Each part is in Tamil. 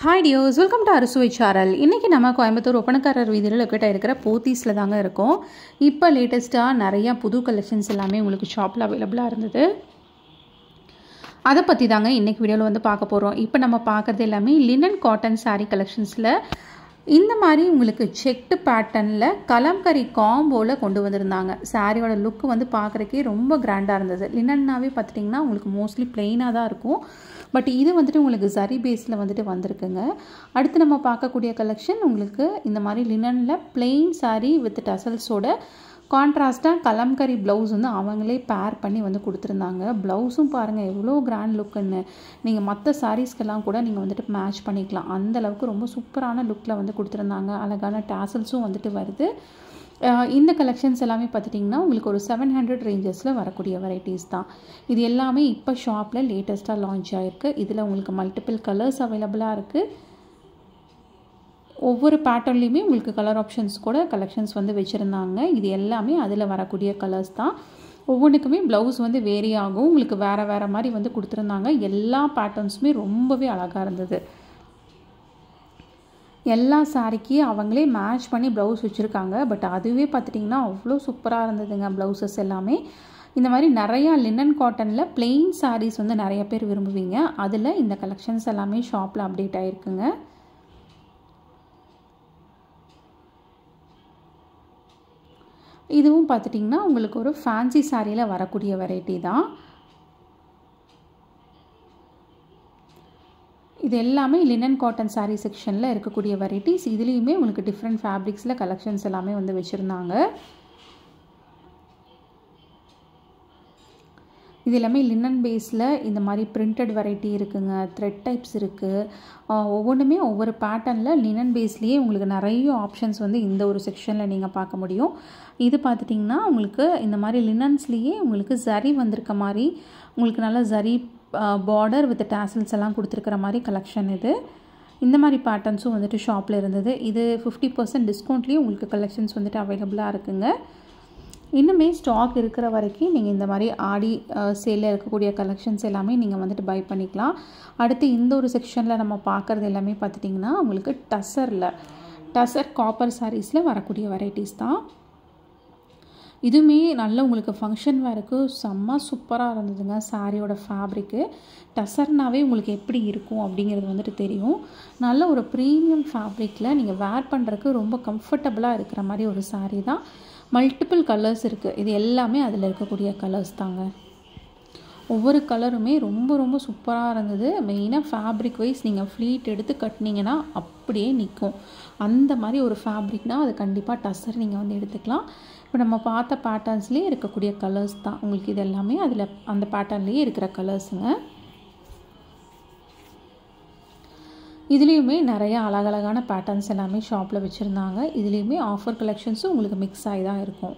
Hi dears, welcome to Arusuvai Channel. இன்னைக்கு நம்ம கோயம்புத்தூர் ஒப்பனக்காரர் வீதியில் லொக்கேட் ஆயிருக்கிற போத்தீஸ்ல தாங்க இருக்கோம். இப்போ லேட்டஸ்டா நிறைய புது கலெக்ஷன்ஸ் எல்லாமே உங்களுக்கு ஷாப்ல அவேலபிளா இருந்தது. அதை பத்தி தாங்க இன்னைக்கு வீடியோல வந்து பார்க்க போறோம். இப்போ நம்ம பார்க்கிறது எல்லாமே லினன் காட்டன் saree கலெக்ஷன்ஸ்ல இந்த மாதிரி உங்களுக்கு செக்ட் பேட்டர்ன்ல கலம்கரி காம்போல கொண்டு வந்திருந்தாங்க. சாரியோட லுக் வந்து பார்க்கறதுக்கே ரொம்ப கிராண்டா இருந்தது. லினன்னாவே பார்த்துட்டிங்கன்னா உங்களுக்கு மோஸ்ட்லி பிளெயினாக தான் இருக்கும். பட் இது வந்துட்டு உங்களுக்கு சரி பேஸில் வந்துட்டு வந்திருக்குங்க. அடுத்து நம்ம பார்க்கக்கூடிய கலெக்ஷன் உங்களுக்கு இந்த மாதிரி லினனில் பிளெயின் சாரீ வித் டசல்ஸோட கான்ட்ராஸ்டாக கலம்கரி ப்ளவுஸ் வந்து அவங்களே பேர் பண்ணி வந்து கொடுத்துருந்தாங்க. ப்ளவுஸும் பாருங்கள் எவ்வளோ கிராண்ட் லுக்குன்னு. நீங்கள் மற்ற சாரீஸ்க்கெல்லாம் கூட நீங்கள் வந்துட்டு மேட்ச் பண்ணிக்கலாம். அந்தளவுக்கு ரொம்ப சூப்பரான லுக்கில் வந்து கொடுத்துருந்தாங்க. அழகான டேசல்ஸும் வந்துட்டு வருது. இந்த கலெக்ஷன்ஸ் எல்லாமே பார்த்துட்டிங்கன்னா உங்களுக்கு ஒரு 700 ரேஞ்சஸில் வரக்கூடிய வெரைட்டிஸ் தான். இது எல்லாமே இப்போ ஷாப்பில் லேட்டஸ்ட்டாக லான்ச் ஆகிருக்கு. இதில் உங்களுக்கு மல்டிபிள் கலர்ஸ் அவைலபிளாக இருக்குது. ஒவ்வொரு பேட்டர்ன்லேயுமே உங்களுக்கு கலர் ஆப்ஷன்ஸ் கூட கலெக்ஷன்ஸ் வந்து வச்சுருந்தாங்க. இது எல்லாமே அதில் வரக்கூடிய கலர்ஸ் தான். ஒவ்வொன்றுக்குமே ப்ளவுஸ் வந்து வேரி ஆகும். உங்களுக்கு வேறு வேறு மாதிரி வந்து கொடுத்துருந்தாங்க. எல்லா பேட்டர்ன்ஸுமே ரொம்பவே அழகாக இருந்தது. எல்லா சாரிக்கு அவங்களே மேட்ச் பண்ணி ப்ளவுஸ் வச்சுருக்காங்க. பட் அதுவே பார்த்துட்டிங்கன்னா அவ்வளோ சூப்பராக இருந்ததுங்க ப்ளவுசஸ் எல்லாமே. இந்த மாதிரி நிறையா லினன் காட்டனில் பிளெயின் சாரீஸ் வந்து நிறைய பேர் விரும்புவீங்க. அதில் இந்த கலெக்ஷன்ஸ் எல்லாமே ஷாப்பில் அப்டேட் ஆகிருக்குங்க. இதுவும் பார்த்துட்டிங்கன்னா உங்களுக்கு ஒரு ஃபேன்சி சாரியில் வரக்கூடிய வெரைட்டி தான். இது எல்லாமே லினன் காட்டன் சாரீ செக்ஷனில் இருக்கக்கூடிய வெரைட்டிஸ். இதுலேயுமே உங்களுக்கு டிஃப்ரெண்ட் ஃபேப்ரிக்ஸில் கலெக்ஷன்ஸ் எல்லாமே வந்து வச்சுருந்தாங்க. இது எல்லாமே லினன் பேஸில் இந்த மாதிரி பிரிண்டட் வெரைட்டி இருக்குங்க. த்ரெட் டைப்ஸ் இருக்குது. ஒவ்வொன்றுமே ஒவ்வொரு பேட்டர்னில் லினன் பேஸ்லேயே உங்களுக்கு நிறைய ஆப்ஷன்ஸ் வந்து இந்த ஒரு செக்ஷனில் நீங்கள் பார்க்க முடியும். இது பார்த்துட்டிங்கன்னா உங்களுக்கு இந்த மாதிரி லினன்ஸ்லேயே உங்களுக்கு சரி வந்திருக்க மாதிரி உங்களுக்கு நல்லா சரி பார்டர் வித் டேசல்ஸ் எல்லாம் கொடுத்துருக்கிற மாதிரி கலெக்ஷன் இது. இந்த மாதிரி பேட்டர்ன்ஸும் வந்துட்டு ஷாப்பில் இருந்தது. இது 50% டிஸ்கவுண்ட்லேயும் உங்களுக்கு கலெக்ஷன்ஸ் வந்துட்டு அவைலபிளாக இருக்குங்க. இன்னுமே ஸ்டாக் இருக்கிற வரைக்கும் நீங்கள் இந்த மாதிரி ஆடி சேலில் இருக்கக்கூடிய கலெக்ஷன்ஸ் எல்லாமே நீங்கள் வந்துட்டு பை பண்ணிக்கலாம். அடுத்து இந்த ஒரு செக்ஷனில் நம்ம பார்க்குறது எல்லாமே பார்த்துட்டிங்கன்னா உங்களுக்கு டசர் காப்பர் சாரீஸில் வரக்கூடிய வெரைட்டிஸ் தான். இதுவுமே நல்ல உங்களுக்கு ஃபங்க்ஷன் வேருக்கு செம்ம சூப்பராக இருந்ததுங்க. சாரியோட ஃபேப்ரிக்கு டசர்னாவே உங்களுக்கு எப்படி இருக்கும் அப்படிங்கிறது வந்துட்டு தெரியும். நல்ல ஒரு ப்ரீமியம் ஃபேப்ரிக்கில் நீங்கள் வேர் பண்ணுறதுக்கு ரொம்ப கம்ஃபர்டபுளாக இருக்கிற மாதிரி ஒரு சாரீ தான். மல்டிபிள் கலர்ஸ் இருக்குது. இது எல்லாமே அதில் இருக்கக்கூடிய கலர்ஸ் தாங்க. ஒவ்வொரு கலருமே ரொம்ப ரொம்ப சூப்பராக இருந்தது. மெயினாக ஃபேப்ரிக் வைஸ் நீங்கள் ஃப்ளீட் எடுத்து கட்டினீங்கன்னா அப்படியே நிற்கும். அந்த மாதிரி ஒரு ஃபேப்ரிக்னால் அது கண்டிப்பாக டசர் நீங்கள் வந்து எடுத்துக்கலாம். இப்போ நம்ம பார்த்த பேட்டர்ன்ஸ்லேயே இருக்கக்கூடிய கலர்ஸ் தான் உங்களுக்கு. இது எல்லாமே அதில் அந்த பேட்டர்ன்லேயே இருக்கிற கலர்ஸுங்க. இதுலேயுமே நிறையா அழகழகான பேட்டர்ன்ஸ் எல்லாமே ஷாப்பில் வச்சுருந்தாங்க. இதுலேயுமே ஆஃபர் கலெக்ஷன்ஸும் உங்களுக்கு மிக்ஸ் ஆகி தான் இருக்கும்.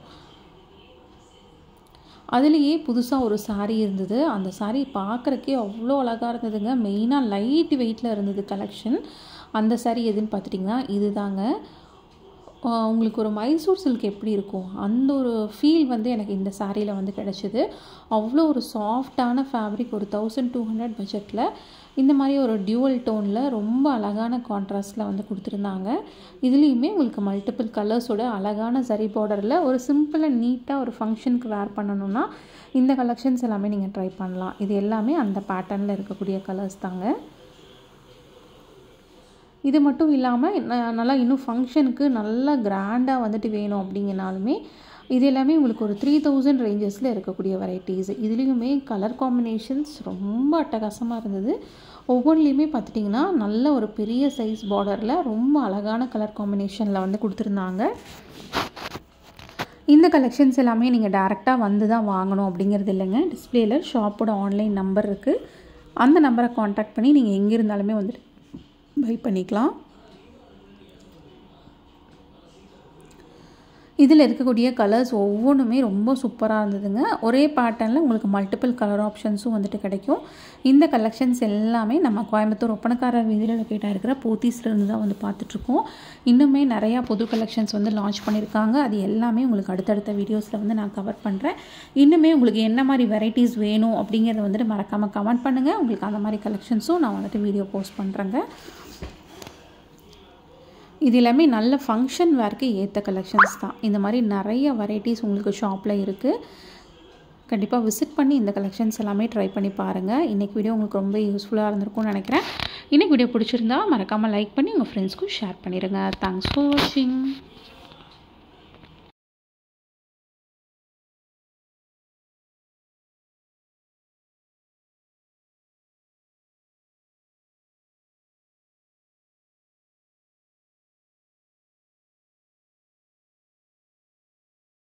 அதுலேயே புதுசாக ஒரு சாரீ இருந்தது. அந்த சாரீ பார்க்குறக்கே அவ்வளோ அழகாக இருந்ததுங்க. மெயினாக லைட் வெயிட்டில் இருந்தது கலெக்ஷன். அந்த சாரீ எதுன்னு பார்த்துட்டிங்கன்னா இது தாங்க. உங்களுக்கு ஒரு மைசூர் சில்க் எப்படி இருக்கும் அந்த ஒரு ஃபீல் வந்து எனக்கு இந்த சாரியில் வந்து கிடச்சிது. அவ்வளோ ஒரு சாஃப்டான ஃபேப்ரிக். ஒரு 1200 பட்ஜெட்டில் இந்த மாதிரி ஒரு டியூவல் டோனில் ரொம்ப அழகான கான்ட்ராஸ்டில் வந்து கொடுத்துருந்தாங்க. இதுலேயுமே உங்களுக்கு மல்டிபிள் கலர்ஸோட அழகான சரி பார்டரில் ஒரு சிம்பிள் அண்ட் நீட்டாக ஒரு ஃபங்க்ஷனுக்கு வேர் பண்ணணுன்னா இந்த கலெக்ஷன்ஸ் எல்லாமே நீங்கள் ட்ரை பண்ணலாம். இது எல்லாமே அந்த பேட்டர்னில் இருக்கக்கூடிய கலர்ஸ் தாங்க. இது மட்டும் இல்லாமல் நல்லா இன்னும் ஃபங்க்ஷனுக்கு நல்லா கிராண்டாக வந்துட்டு வேணும் அப்படிங்கனாலுமே இது எல்லாமே உங்களுக்கு ஒரு 3000 ரேஞ்சஸில் இருக்கக்கூடிய வெரைட்டிஸ். இதுலேயுமே கலர் காம்பினேஷன்ஸ் ரொம்ப அட்டகாசமாக இருந்தது. ஒவ்வொன்றுலேயுமே பார்த்துட்டிங்கன்னா நல்ல ஒரு பெரிய சைஸ் பார்டரில் ரொம்ப அழகான கலர் காம்பினேஷனில் வந்து கொடுத்துருந்தாங்க. இந்த கலெக்ஷன்ஸ் எல்லாமே நீங்கள் டேரெக்டாக வந்து தான் வாங்கணும் அப்படிங்கிறது இல்லைங்க. டிஸ்பிளேயில் ஷாப்போட ஆன்லைன் நம்பர் இருக்குது. அந்த நம்பரை காண்டாக்ட் பண்ணி நீங்கள் எங்கே இருந்தாலுமே வந்துட்டு பை பண்ணிக்கலாம். இதில் இருக்கக்கூடிய கலர்ஸ் ஒவ்வொன்றுமே ரொம்ப சூப்பராக இருந்ததுங்க. ஒரே பேட்டர்னில் உங்களுக்கு மல்டிபிள் கலர் ஆப்ஷன்ஸும் வந்துட்டு கிடைக்கும். இந்த கலெக்ஷன்ஸ் எல்லாமே நம்ம கோயம்புத்தூர் ஒப்பனக்காரர் வீதியில் லொக்கேட் ஆகிருக்கிற போத்தீஸ்லேருந்து தான் வந்து பார்த்துட்ருக்கோம். இன்னுமே நிறையா புது கலெக்ஷன்ஸ் வந்து லான்ச் பண்ணியிருக்காங்க. அது எல்லாமே உங்களுக்கு அடுத்தடுத்த வீடியோஸில் வந்து நான் கவர் பண்ணுறேன். இன்னுமே உங்களுக்கு என்ன மாதிரி வெரைட்டிஸ் வேணும் அப்படிங்கிறத வந்துட்டு மறக்காமல் கமெண்ட் பண்ணுங்கள். உங்களுக்கு அந்த மாதிரி கலெக்ஷன்ஸும் நான் வந்துட்டு வீடியோ போஸ்ட் பண்ணுறேங்க. இது எல்லாமே நல்ல ஃபங்க்ஷன் வேர்க்கு ஏற்ற கலெக்ஷன்ஸ் தான். இந்த மாதிரி நிறைய வெரைட்டிஸ் உங்களுக்கு ஷாப்பில் இருக்குது. கண்டிப்பாக விசிட் பண்ணி இந்த கலெக்ஷன்ஸ் எல்லாமே ட்ரை பண்ணி பாருங்கள். இன்றைக்கி வீடியோ உங்களுக்கு ரொம்ப யூஸ்ஃபுல்லாக இருந்திருக்கும்னு நினைக்கிறேன். இன்றைக்கி வீடியோ பிடிச்சிருந்தா மறக்காமல் லைக் பண்ணி உங்கள் ஃப்ரெண்ட்ஸ்க்கும் ஷேர் பண்ணிடுங்க. தேங்க்ஸ் ஃபார் வாட்சிங்.